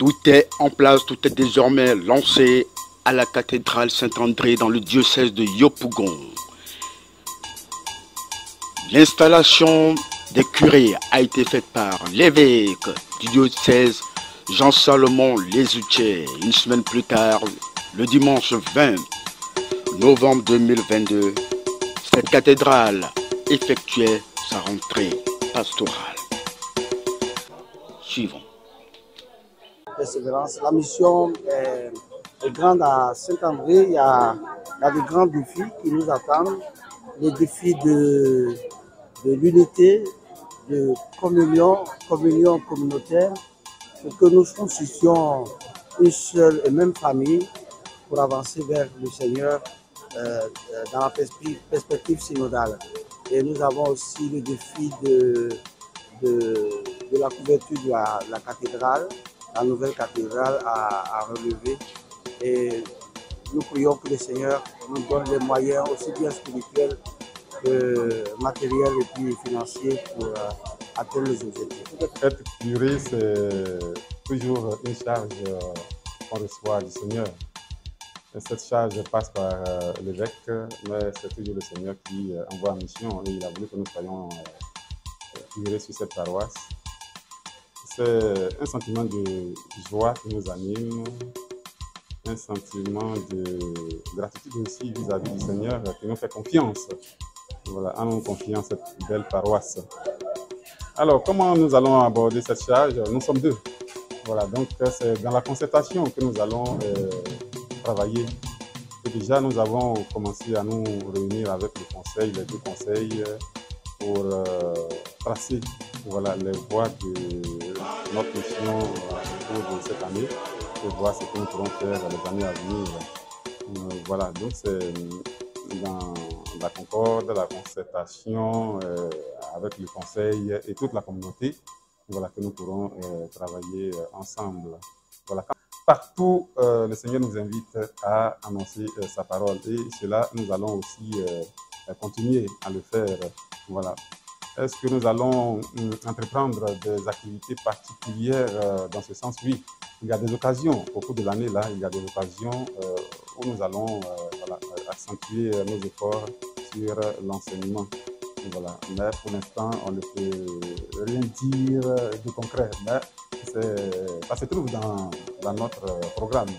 Tout est en place, tout est désormais lancé à la cathédrale Saint-André dans le diocèse de Yopougon. L'installation des curés a été faite par l'évêque du diocèse Jean-Salomon Lézoutier. Une semaine plus tard, le dimanche 20 novembre 2022, cette cathédrale effectuait sa rentrée pastorale. Suivons. Persévérance. La mission est grande à Saint-André. Il y a de grands défis qui nous attendent. Les défis de l'unité, de communion communautaire, pour que nous constituions une seule et même famille pour avancer vers le Seigneur dans la perspective synodale. Et nous avons aussi le défi de la couverture de la cathédrale, la nouvelle cathédrale à relever. Et nous prions que le Seigneur nous donne les moyens aussi bien spirituels que matériels et puis financiers pour atteindre les objectifs. Être curé, c'est toujours une charge qu'on reçoit du Seigneur. Et cette charge passe par l'évêque, mais c'est toujours le Seigneur qui envoie en mission et il a voulu que nous soyons curés sur cette paroisse. C'est un sentiment de joie qui nous anime, un sentiment de gratitude aussi vis-à-vis du Seigneur qui nous fait confiance. Voilà, en nous confiant cette belle paroisse. Alors, comment nous allons aborder cette charge? Nous sommes deux. Voilà, donc c'est dans la concertation que nous allons travailler. Et déjà, nous avons commencé à nous réunir avec le conseil, les deux conseils, pour tracer voilà, les voies de notre mission au cours de cette année et voir ce que nous pourrons faire dans les années à venir. Voilà, donc c'est dans la concorde, la concertation avec le conseil et toute la communauté voilà, que nous pourrons travailler ensemble. Voilà. Partout, le Seigneur nous invite à annoncer sa parole et cela, nous allons aussi continuer à le faire. Voilà. Est-ce que nous allons entreprendre des activités particulières dans ce sens? Oui, il y a des occasions. Au cours de l'année, là, il y a des occasions où nous allons voilà, accentuer nos efforts sur l'enseignement. Voilà. Mais pour l'instant, on ne peut rien dire de concret. Mais ça se trouve dans notre programme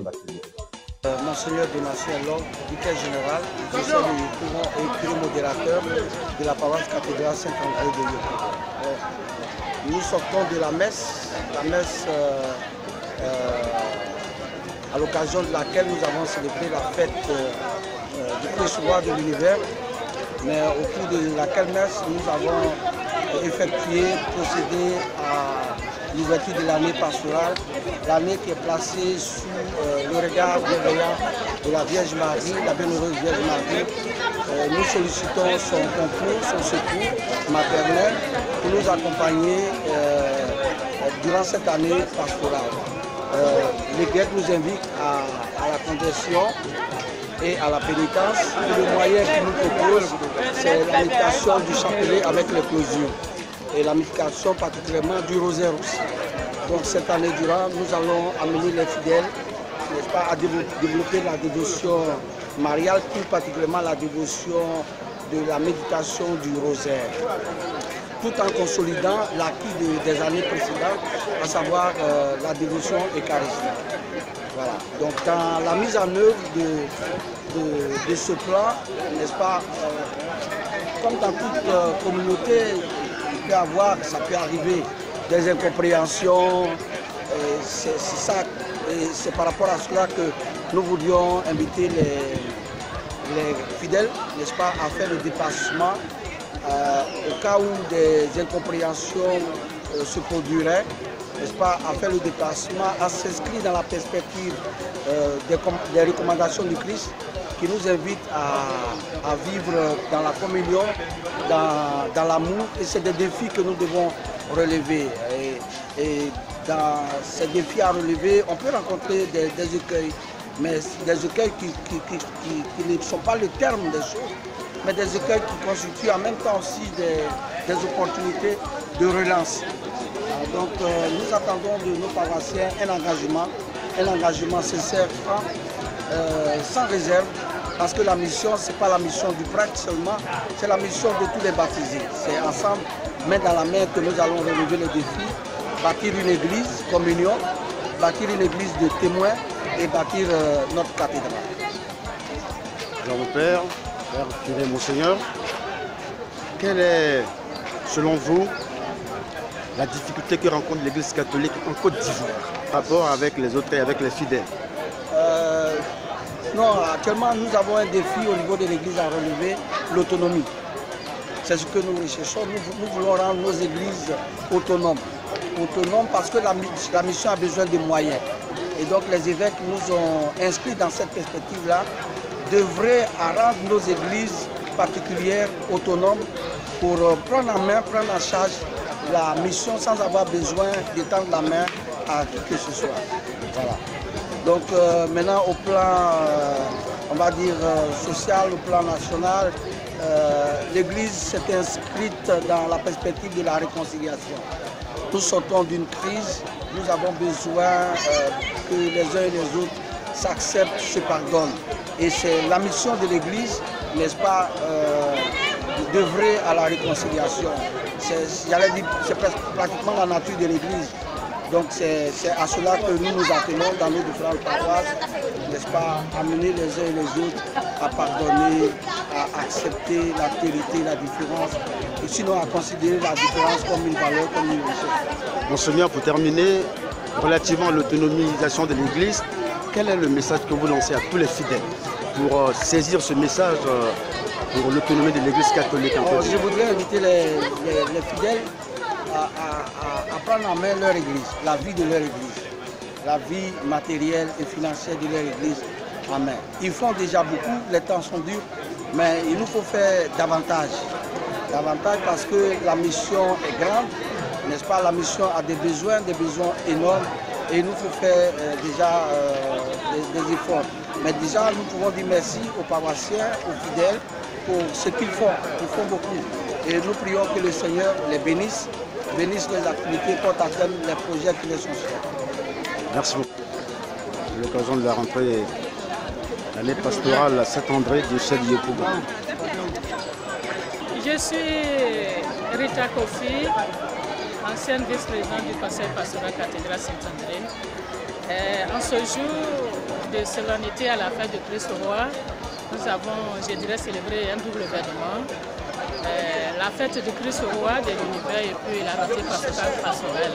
d'activité. Monseigneur Donatien Long, vicaire général, conseil et curé modérateur de la paroisse cathédrale Saint-André de Yopougon. Nous sortons de la messe à l'occasion de laquelle nous avons célébré la fête du Christ-Roi de l'univers, mais au cours de laquelle messe nous avons procédé à l'ouverture de l'année pastorale, l'année qui est placée sous le regard bienveillant de la Vierge Marie, la bienheureuse Vierge Marie. Nous sollicitons son concours, son secours maternel pour nous accompagner durant cette année pastorale. L'Église nous invite à la conversion et à la pénitence. Et le moyen qu'il nous propose, c'est la méditation du chapelet avec l'éclosion et la méditation particulièrement du rosaire aussi. Donc cette année durant, nous allons amener les fidèles, n'est-ce pas, à développer la dévotion mariale, plus particulièrement la dévotion de la méditation du rosaire, tout en consolidant l'acquis des années précédentes, à savoir la dévotion eucharistique. Voilà. Donc dans la mise en œuvre de ce plan, n'est-ce pas, comme dans toute communauté, ça peut arriver des incompréhensions. C'est ça, et c'est par rapport à cela que nous voulions inviter les fidèles, n'est-ce pas, à faire le dépassement au cas où des incompréhensions se produiraient, n'est-ce pas, à faire le déplacement, à s'inscrire dans la perspective des recommandations du Christ qui nous invite à vivre dans la communion, dans l'amour, et c'est des défis que nous devons relever. Et dans ces défis à relever, on peut rencontrer des écueils, mais des écueils qui ne sont pas le terme des choses, mais des écueils qui constituent en même temps aussi des opportunités de relance. Donc nous attendons de nos paroissiens un engagement sincère, franc, sans réserve, parce que la mission, ce n'est pas la mission du prêtre seulement, c'est la mission de tous les baptisés. C'est ensemble, main dans la main, que nous allons relever les défis, bâtir une église, communion, bâtir une église de témoins et bâtir notre cathédrale. Alors mon père curé, monseigneur, quelle est, selon vous, la difficulté que rencontre l'Église catholique en Côte d'Ivoire par rapport avec les autres et avec les fidèles? Non, actuellement nous avons un défi au niveau de l'Église à relever, l'autonomie. C'est ce que nous recherchons. Nous voulons rendre nos églises autonomes. Autonomes parce que la mission a besoin de moyens. Et donc les évêques nous ont inscrits dans cette perspective-là, d'œuvrer à rendre nos églises particulières autonomes pour prendre en main, prendre en charge la mission sans avoir besoin d'étendre la main à qui que ce soit. Voilà. Donc maintenant au plan, on va dire, social, au plan national, l'Église s'est inscrite dans la perspective de la réconciliation. Nous sortons d'une crise, nous avons besoin que les uns et les autres s'acceptent, se pardonnent. Et c'est la mission de l'Église, n'est-ce pas, d'œuvrer à la réconciliation. C'est pratiquement la nature de l'Église. Donc c'est à cela que nous nous attenons dans nos différentes paroisses, n'est-ce pas, amener les uns et les autres à pardonner, à accepter l'altérité, la différence, et sinon à considérer la différence comme une valeur, comme une richesse. Monseigneur, pour terminer, relativement à l'autonomisation de l'Église, quel est le message que vous lancez à tous les fidèles pour saisir ce message pour l'autonomie de l'Église catholique en Côte d'Ivoire? Je voudrais inviter les fidèles à prendre en main leur Église, la vie de leur Église, la vie matérielle et financière de leur Église en main. Ils font déjà beaucoup, les temps sont durs, mais il nous faut faire davantage. Davantage parce que la mission est grande, n'est-ce pas? La mission a des besoins énormes et il nous faut faire déjà des efforts. Mais déjà, nous pouvons dire merci aux paroissiens, aux fidèles pour ce qu'ils font. Ils font beaucoup. Et nous prions que le Seigneur les bénisse les activités, portent à terme les projets qui les sont chers. Merci beaucoup. À l'occasion de la rentrée de l'année pastorale à Saint-André du Yopougon. Je suis Rita Kofi, ancienne vice-présidente du conseil pastoral cathédrale Saint-André. En ce jour de solennité à la fête de Christ Roi, nous avons, je dirais, célébré un double événement. La fête du Christ Roi de l'univers et puis la rentrée pastorale.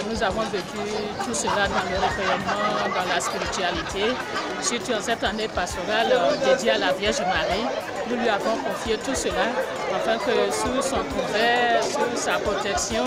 Nous avons vécu tout cela dans le recueillement, dans la spiritualité. Surtout en cette année pastorale dédiée à la Vierge Marie, nous lui avons confié tout cela afin que sous son couvert, sous sa protection,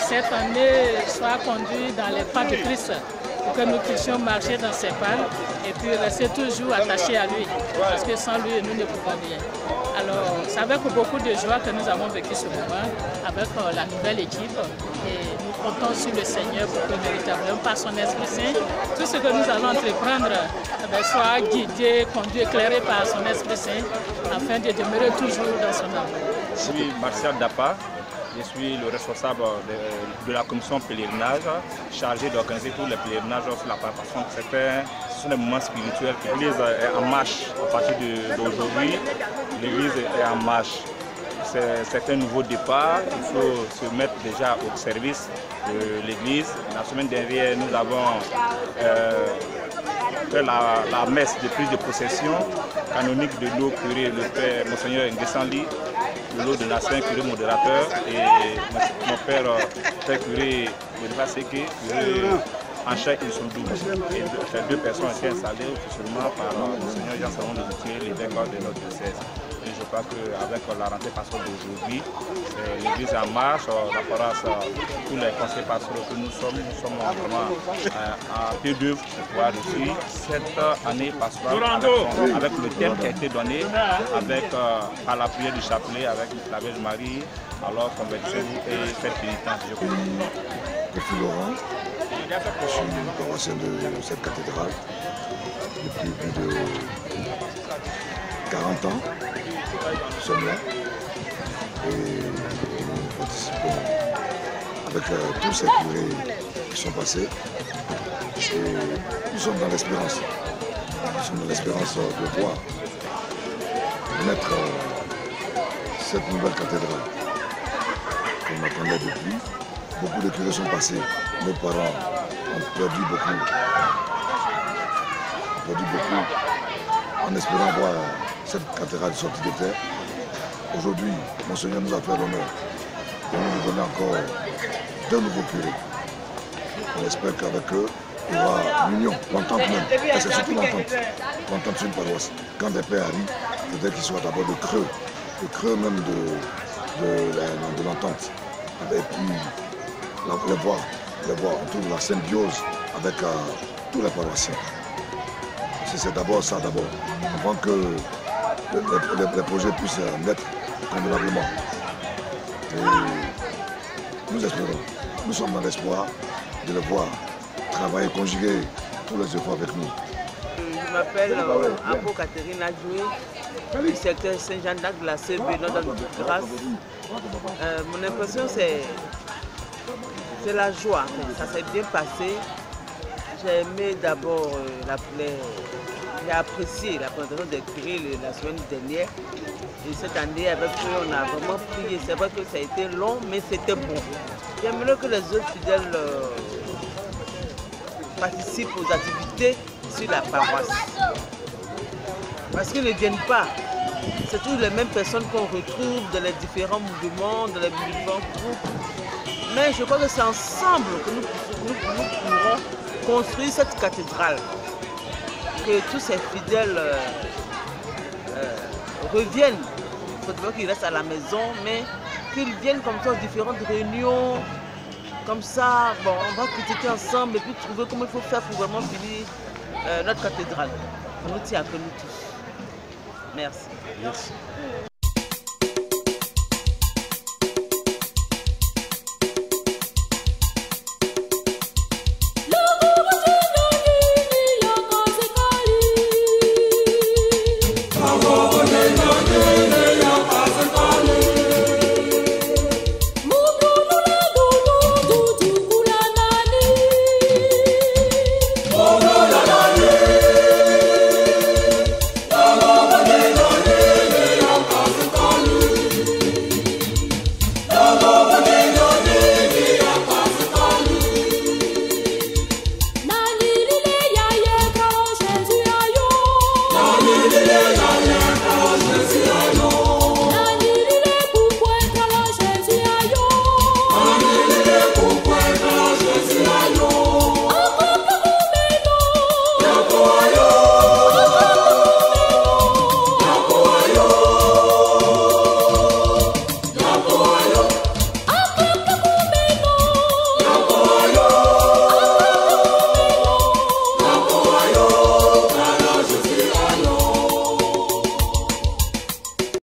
cette année soit conduite dans les pas de Christ, pour que nous puissions marcher dans ses pas et puis rester toujours attachés à lui, parce que sans lui, nous ne pouvons rien. Alors, c'est avec beaucoup de joie que nous avons vécu ce moment, avec la nouvelle équipe, et nous comptons sur le Seigneur pour que véritablement, par son Esprit Saint, tout ce que nous allons entreprendre soit guidé, conduit, éclairé par son Esprit Saint, afin de demeurer toujours dans son amour. Je suis Martial Dapa. Je suis le responsable de la commission pèlerinage, chargé d'organiser tous les pèlerinages sur la préparation. Ce sont des moments spirituels. L'Église est en marche à partir d'aujourd'hui. L'Église est en marche. C'est un nouveau départ. Il faut se mettre déjà au service de l'Église. La semaine dernière, nous avons fait la messe de prise de possession canonique de nos curés, le Père Monseigneur Nguessanli, de l'eau de Nassin, curé modérateur, et mon père, Père curé Boniface Seke, curé en chef Insondou. Et ces deux personnes ont été installées officiellement par Monseigneur Jean-Salon de Moutier, l'évêque de notre diocèse. Et je crois qu'avec la rentrée pastorale d'aujourd'hui, l'Église est en marche, la paroisse, tous les conseils pastoraux que nous sommes vraiment à pied d'œuvre pour pouvoir réussir cette année pastorale avec le thème qui a été donné, avec à la prière du chapelet, avec la Vierge Marie, alors convertissez-vous et faites pénitence. Je suis Laurent, je suis paroissien de cette cathédrale depuis plus de 40 ans. Nous sommes là et nous participons avec tous ces curés qui sont passés. Et nous sommes dans l'espérance. Nous sommes dans l'espérance de voir naître cette nouvelle cathédrale qu'on attendait depuis. Beaucoup de curés sont passés. Nos parents ont perdu beaucoup. En espérant voir cette cathédrale sortie de terre. Aujourd'hui, Monseigneur nous a fait l'honneur de nous donner encore 2 nouveaux curés. On espère qu'avec eux, il y aura l'union, l'entente même. Et c'est surtout l'entente. L'entente sur une paroisse. Quand des pères arrivent, il faudrait qu'ils soient d'abord le creux même de l'entente. Et puis, les voir, on trouve la symbiose avec tous les paroissiens. C'est d'abord ça, avant que les projets puissent naître convenablement. Et nous espérons, nous sommes dans l'espoir de le voir travailler, conjuguer tous les efforts avec nous. Je m'appelle Apo Catherine Adjoué, du secteur Saint-Jean d'Arc de la CB, dans toute grâce. Mon impression, c'est la joie. Ça s'est bien passé. J'ai aimé d'abord j'ai apprécié la présentation des curés la semaine dernière. Et cette année, avec eux, on a vraiment prié. C'est vrai que ça a été long, mais c'était bon. J'aimerais que les autres fidèles participent aux activités sur la paroisse. Parce qu'ils ne viennent pas. C'est toujours les mêmes personnes qu'on retrouve dans les différents mouvements, dans les différents groupes. Mais je crois que c'est ensemble que nous pourrons construire cette cathédrale. Que tous ces fidèles reviennent. Il faut qu'ils restent à la maison, mais qu'ils viennent comme ça aux différentes réunions. Comme ça, bon, on va critiquer ensemble et puis trouver comment il faut faire pour vraiment finir notre cathédrale. On nous tient à que nous tous. Merci. Merci.